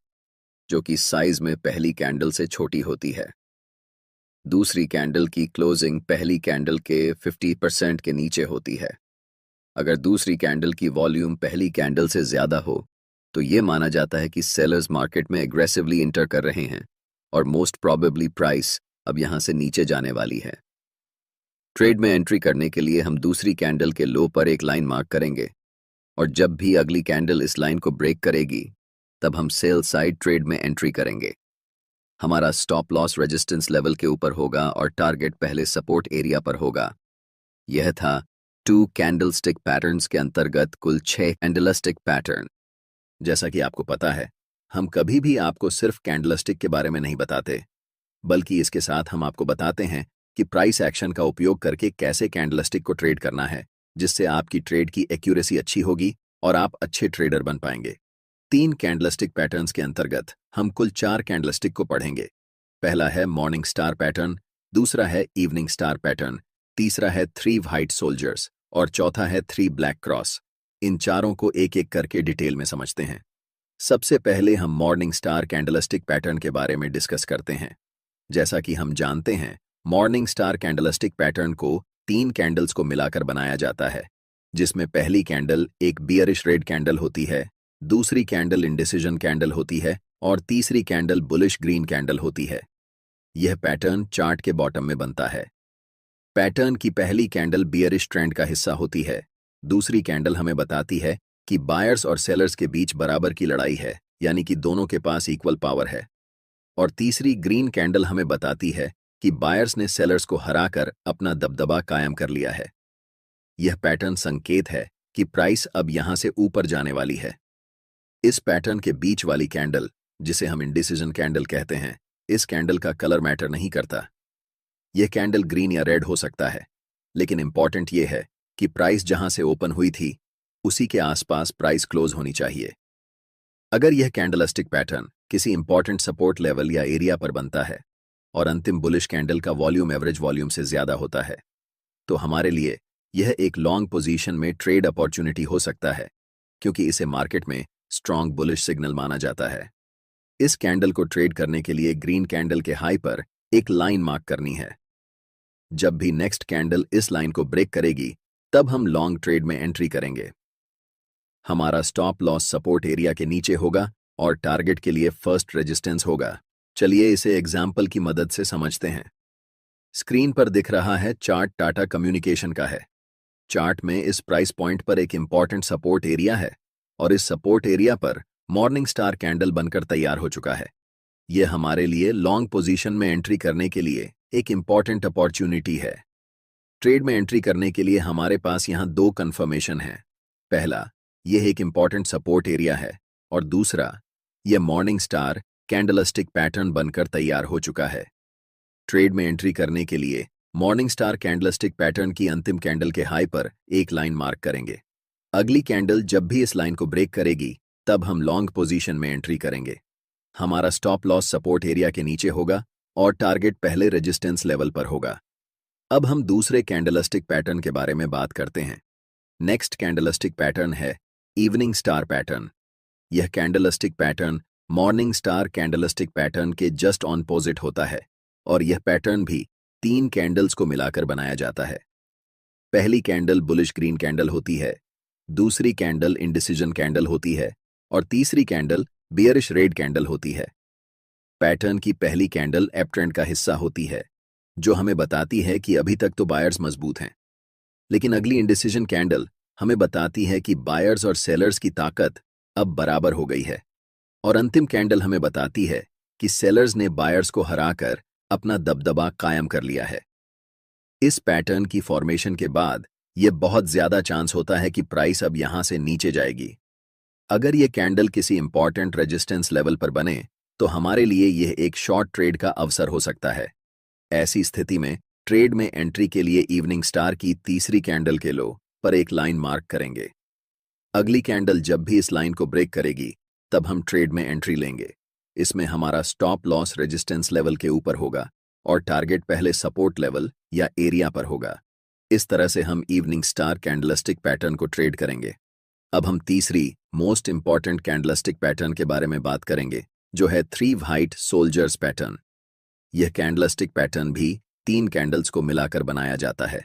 जो कि साइज में पहली कैंडल से छोटी होती है। दूसरी कैंडल की क्लोजिंग पहली कैंडल के 50% के नीचे होती है। अगर दूसरी कैंडल की वॉल्यूम पहली कैंडल से ज्यादा हो तो यह माना जाता है कि सेलर्स मार्केट में एग्रेसिवली इंटर कर रहे हैं और मोस्ट प्रोबेबली प्राइस अब यहां से नीचे जाने वाली है। ट्रेड में एंट्री करने के लिए हम दूसरी कैंडल के लो पर एक लाइन मार्क करेंगे और जब भी अगली कैंडल इस लाइन को ब्रेक करेगी तब हम सेल साइड ट्रेड में एंट्री करेंगे। हमारा स्टॉप लॉस रेजिस्टेंस लेवल के ऊपर होगा और टारगेट पहले सपोर्ट एरिया पर होगा। यह था 2 कैंडलस्टिक पैटर्न्स के अंतर्गत कुल 6 कैंडलस्टिक पैटर्न। जैसा कि आपको पता है, हम कभी भी आपको सिर्फ कैंडलस्टिक के बारे में नहीं बताते, बल्कि इसके साथ हम आपको बताते हैं कि प्राइस एक्शन का उपयोग करके कैसे कैंडलस्टिक को ट्रेड करना है, जिससे आपकी ट्रेड की एक्यूरेसी अच्छी होगी और आप अच्छे ट्रेडर बन पाएंगे। 3 कैंडलस्टिक पैटर्न्स के अंतर्गत हम कुल 4 कैंडलस्टिक को पढ़ेंगे। पहला है मॉर्निंग स्टार पैटर्न, दूसरा है इवनिंग स्टार पैटर्न, तीसरा है 3 व्हाइट सोल्जर्स और चौथा है 3 ब्लैक क्रॉस। इन चारों को एक एक करके डिटेल में समझते हैं। सबसे पहले हम मॉर्निंग स्टार कैंडलस्टिक पैटर्न के बारे में डिस्कस करते हैं। जैसा कि हम जानते हैं, मॉर्निंग स्टार कैंडलस्टिक पैटर्न को 3 कैंडल्स को मिलाकर बनाया जाता है, जिसमें पहली कैंडल एक बियरिश रेड कैंडल होती है, दूसरी कैंडल इंडिसिजन कैंडल होती है और तीसरी कैंडल बुलिश ग्रीन कैंडल होती है। यह पैटर्न चार्ट के बॉटम में बनता है। पैटर्न की पहली कैंडल बियरिश ट्रेंड का हिस्सा होती है, दूसरी कैंडल हमें बताती है कि बायर्स और सेलर्स के बीच बराबर की लड़ाई है, यानी कि दोनों के पास इक्वल पावर है, और तीसरी ग्रीन कैंडल हमें बताती है कि बायर्स ने सेलर्स को हराकर अपना दबदबा कायम कर लिया है। यह पैटर्न संकेत है कि प्राइस अब यहां से ऊपर जाने वाली है। इस पैटर्न के बीच वाली कैंडल, जिसे हम इंडिसिजन कैंडल कहते हैं, इस कैंडल का कलर मैटर नहीं करता। यह कैंडल ग्रीन या रेड हो सकता है, लेकिन इंपॉर्टेंट यह है कि प्राइस जहां से ओपन हुई थी उसी के आसपास प्राइस क्लोज होनी चाहिए। अगर यह कैंडलस्टिक पैटर्न किसी इंपॉर्टेंट सपोर्ट लेवल या एरिया पर बनता है और अंतिम बुलिश कैंडल का वॉल्यूम एवरेज वॉल्यूम से ज्यादा होता है, तो हमारे लिए यह एक लॉन्ग पोजीशन में ट्रेड अपॉर्चुनिटी हो सकता है, क्योंकि इसे मार्केट में स्ट्रॉन्ग बुलिश सिग्नल माना जाता है। इस कैंडल को ट्रेड करने के लिए ग्रीन कैंडल के हाई पर एक लाइन मार्क करनी है। जब भी नेक्स्ट कैंडल इस लाइन को ब्रेक करेगी, तब हम लॉन्ग ट्रेड में एंट्री करेंगे। हमारा स्टॉप लॉस सपोर्ट एरिया के नीचे होगा और टारगेट के लिए फर्स्ट रेजिस्टेंस होगा। चलिए इसे एग्जाम्पल की मदद से समझते हैं। स्क्रीन पर दिख रहा है चार्ट टाटा कम्युनिकेशन का है। चार्ट में इस प्राइस पॉइंट पर एक इंपॉर्टेंट सपोर्ट एरिया है और इस सपोर्ट एरिया पर मॉर्निंग स्टार कैंडल बनकर तैयार हो चुका है। यह हमारे लिए लॉन्ग पोजीशन में एंट्री करने के लिए एक इंपॉर्टेंट अपॉर्चुनिटी है। ट्रेड में एंट्री करने के लिए हमारे पास यहां 2 कंफर्मेशन हैं। पहला, यह एक इंपॉर्टेंट सपोर्ट एरिया है, और दूसरा, यह मॉर्निंग स्टार कैंडलस्टिक पैटर्न बनकर तैयार हो चुका है। ट्रेड में एंट्री करने के लिए मॉर्निंग स्टार कैंडलस्टिक पैटर्न की अंतिम कैंडल के हाई पर एक लाइन मार्क करेंगे। अगली कैंडल जब भी इस लाइन को ब्रेक करेगी, तब हम लॉन्ग पोजीशन में एंट्री करेंगे। हमारा स्टॉप लॉस सपोर्ट एरिया के नीचे होगा और टारगेट पहले रेजिस्टेंस लेवल पर होगा। अब हम दूसरे कैंडलस्टिक पैटर्न के बारे में बात करते हैं। नेक्स्ट कैंडलस्टिक पैटर्न है इवनिंग स्टार पैटर्न। यह candlestick pattern morning star candlestick pattern के जस्ट ऑपोजिट होता है, और यह पैटर्न भी 3 कैंडल्स को मिलाकर बनाया जाता है। पहली कैंडल बुलिश ग्रीन कैंडल होती है, दूसरी कैंडल इंडिसिजन कैंडल होती है और तीसरी कैंडल बियरिश रेड कैंडल होती है। पैटर्न की पहली कैंडल अप ट्रेंड का हिस्सा होती है, जो हमें बताती है कि अभी तक तो बायर्स मजबूत हैं। लेकिन अगली इंडिसिजन कैंडल हमें बताती है कि बायर्स और सेलर्स की ताकत अब बराबर हो गई है, और अंतिम कैंडल हमें बताती है कि सेलर्स ने बायर्स को हराकर अपना दबदबा कायम कर लिया है। इस पैटर्न की फॉर्मेशन के बाद यह बहुत ज्यादा चांस होता है कि प्राइस अब यहां से नीचे जाएगी। अगर यह कैंडल किसी इंपॉर्टेंट रेजिस्टेंस लेवल पर बने, तो हमारे लिए यह एक शॉर्ट ट्रेड का अवसर हो सकता है। ऐसी स्थिति में ट्रेड में एंट्री के लिए इवनिंग स्टार की तीसरी कैंडल के लो पर एक लाइन मार्क करेंगे। अगली कैंडल जब भी इस लाइन को ब्रेक करेगी, तब हम ट्रेड में एंट्री लेंगे। इसमें हमारा स्टॉप लॉस रेजिस्टेंस लेवल के ऊपर होगा और टारगेट पहले सपोर्ट लेवल या एरिया पर होगा। इस तरह से हम इवनिंग स्टार कैंडलस्टिक पैटर्न को ट्रेड करेंगे। अब हम तीसरी मोस्ट इंपॉर्टेंट कैंडलस्टिक पैटर्न के बारे में बात करेंगे, जो है 3 व्हाइट सोल्जर्स पैटर्न। यह कैंडलस्टिक पैटर्न भी 3 कैंडल्स को मिलाकर बनाया जाता है।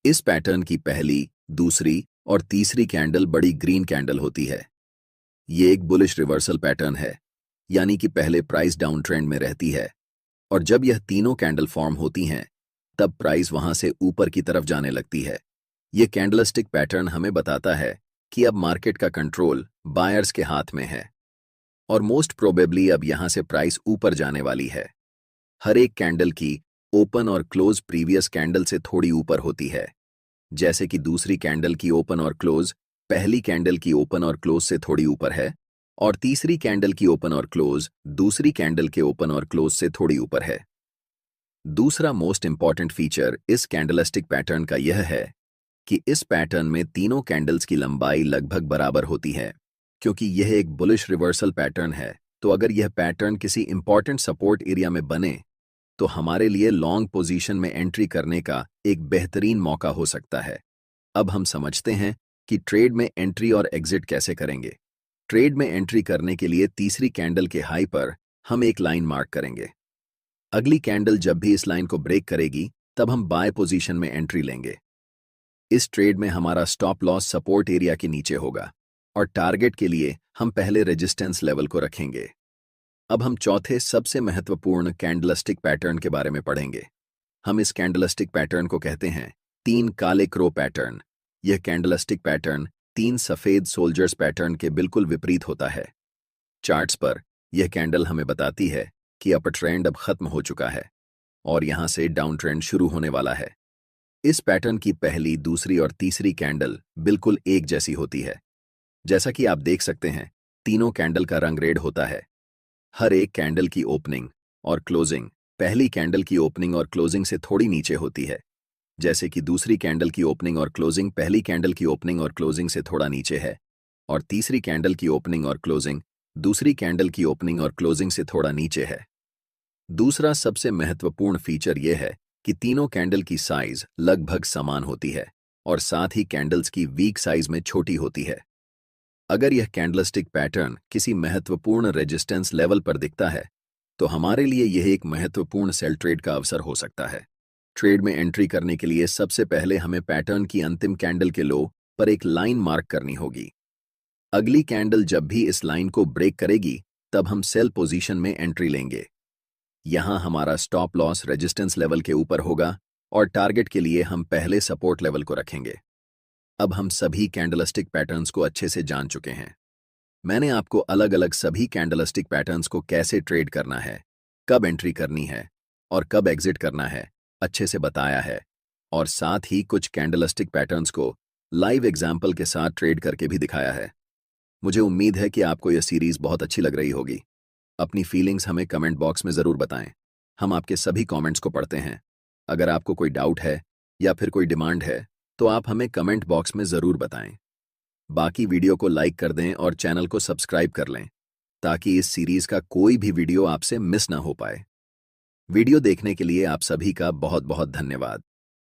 इस पैटर्न की पहली, दूसरी और तीसरी कैंडल बड़ी ग्रीन कैंडल होती है। ये एक बुलिश रिवर्सल पैटर्न है, यानी कि पहले प्राइस डाउन ट्रेंड में रहती है, और जब यह तीनों कैंडल फॉर्म होती हैं, तब प्राइस वहां से ऊपर की तरफ जाने लगती है। यह कैंडलस्टिक पैटर्न हमें बताता है कि अब मार्केट का कंट्रोल बायर्स के हाथ में है, और मोस्ट प्रोबेबली अब यहां से प्राइस ऊपर जाने वाली है। हर एक कैंडल की ओपन और क्लोज प्रीवियस कैंडल से थोड़ी ऊपर होती है, जैसे कि दूसरी कैंडल की ओपन और क्लोज पहली कैंडल की ओपन और क्लोज से थोड़ी ऊपर है, और तीसरी कैंडल की ओपन और क्लोज दूसरी कैंडल के ओपन और क्लोज से थोड़ी ऊपर है। दूसरा मोस्ट इंपॉर्टेंट फीचर इस कैंडलस्टिक पैटर्न का यह है कि इस पैटर्न में तीनों कैंडल्स की लंबाई लगभग बराबर होती है। क्योंकि यह एक बुलिश रिवर्सल पैटर्न है, तो अगर यह पैटर्न किसी इंपॉर्टेंट सपोर्ट एरिया में बने, तो हमारे लिए लॉन्ग पोजीशन में एंट्री करने का एक बेहतरीन मौका हो सकता है। अब हम समझते हैं कि ट्रेड में एंट्री और एग्जिट कैसे करेंगे। ट्रेड में एंट्री करने के लिए तीसरी कैंडल के हाई पर हम एक लाइन मार्क करेंगे। अगली कैंडल जब भी इस लाइन को ब्रेक करेगी तब हम बाय पोजीशन में एंट्री लेंगे। इस ट्रेड में हमारा स्टॉप लॉस सपोर्ट एरिया के नीचे होगा और टारगेट के लिए हम पहले रेजिस्टेंस लेवल को रखेंगे। अब हम चौथे सबसे महत्वपूर्ण कैंडलस्टिक पैटर्न के बारे में पढ़ेंगे। हम इस कैंडलस्टिक पैटर्न को कहते हैं 3 काले क्रो पैटर्न। यह कैंडलस्टिक पैटर्न 3 सफेद सोल्जर्स पैटर्न के बिल्कुल विपरीत होता है। चार्ट्स पर यह कैंडल हमें बताती है कि अपर ट्रेंड अब खत्म हो चुका है और यहां से डाउन ट्रेंड शुरू होने वाला है। इस पैटर्न की पहली, दूसरी और तीसरी कैंडल बिल्कुल एक जैसी होती है। जैसा कि आप देख सकते हैं, तीनों कैंडल का रंग रेड होता है। हर एक कैंडल की ओपनिंग और क्लोजिंग पहली कैंडल की ओपनिंग और क्लोजिंग से थोड़ी नीचे होती है, जैसे कि दूसरी कैंडल की ओपनिंग और क्लोजिंग पहली कैंडल की ओपनिंग और क्लोजिंग से थोड़ा नीचे है, और तीसरी कैंडल की ओपनिंग और क्लोजिंग दूसरी कैंडल की ओपनिंग और क्लोजिंग से थोड़ा नीचे है। दूसरा सबसे महत्वपूर्ण फीचर यह है कि तीनों कैंडल की साइज लगभग समान होती है और साथ ही कैंडल्स की वीक साइज में छोटी होती है। अगर यह कैंडलस्टिक पैटर्न किसी महत्वपूर्ण रेजिस्टेंस लेवल पर दिखता है तो हमारे लिए यह एक महत्वपूर्ण सेल ट्रेड का अवसर हो सकता है। ट्रेड में एंट्री करने के लिए सबसे पहले हमें पैटर्न की अंतिम कैंडल के लो पर एक लाइन मार्क करनी होगी। अगली कैंडल जब भी इस लाइन को ब्रेक करेगी तब हम सेल पोजीशन में एंट्री लेंगे। यहां हमारा स्टॉप लॉस रेजिस्टेंस लेवल के ऊपर होगा और टारगेट के लिए हम पहले सपोर्ट लेवल को रखेंगे। अब हम सभी कैंडलस्टिक पैटर्न्स को अच्छे से जान चुके हैं। मैंने आपको अलग अलग सभी कैंडलस्टिक पैटर्न्स को कैसे ट्रेड करना है, कब एंट्री करनी है और कब एग्जिट करना है अच्छे से बताया है, और साथ ही कुछ कैंडलस्टिक पैटर्न्स को लाइव एग्जाम्पल के साथ ट्रेड करके भी दिखाया है। मुझे उम्मीद है कि आपको यह सीरीज बहुत अच्छी लग रही होगी। अपनी फीलिंग्स हमें कमेंट बॉक्स में ज़रूर बताएं। हम आपके सभी कमेंट्स को पढ़ते हैं। अगर आपको कोई डाउट है या फिर कोई डिमांड है तो आप हमें कमेंट बॉक्स में ज़रूर बताएं। बाकी वीडियो को लाइक कर दें और चैनल को सब्सक्राइब कर लें ताकि इस सीरीज का कोई भी वीडियो आपसे मिस ना हो पाए। वीडियो देखने के लिए आप सभी का बहुत बहुत धन्यवाद।